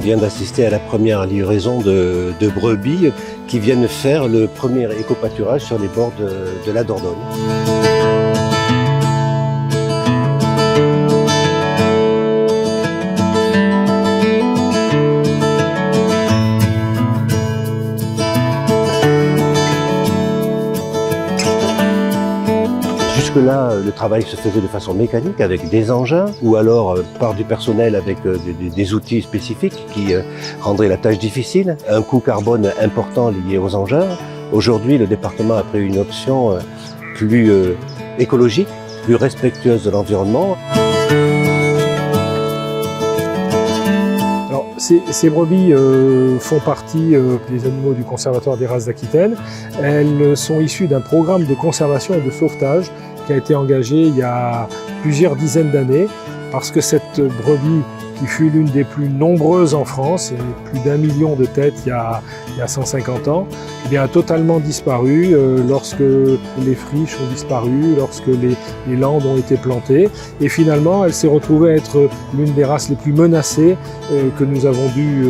vient d'assister à la première livraison de brebis qui viennent faire le premier éco-pâturage sur les bords de la Dordogne. Jusque-là, le travail se faisait de façon mécanique avec des engins ou alors par du personnel avec des outils spécifiques qui rendraient la tâche difficile. Un coût carbone important lié aux engins. Aujourd'hui, le département a pris une option plus écologique, plus respectueuse de l'environnement. Ces brebis font partie des animaux du Conservatoire des races d'Aquitaine. Elles sont issues d'un programme de conservation et de sauvetage qui a été engagé il y a plusieurs dizaines d'années parce que cette brebis, qui fut l'une des plus nombreuses en France, plus d'1 million de têtes il y a 150 ans, eh bien, a totalement disparu lorsque les friches ont disparu, lorsque les landes ont été plantées. Et finalement, elle s'est retrouvée être l'une des races les plus menacées que nous avons dû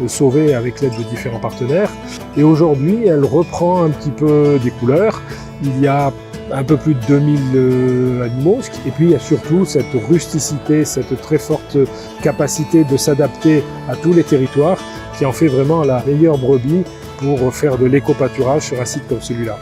sauver avec l'aide de différents partenaires. Et aujourd'hui, elle reprend un petit peu des couleurs. Il y a un peu plus de 2000 animaux. Et puis il y a surtout cette rusticité, cette très forte capacité de s'adapter à tous les territoires qui en fait vraiment la meilleure brebis pour faire de l'éco-pâturage sur un site comme celui-là.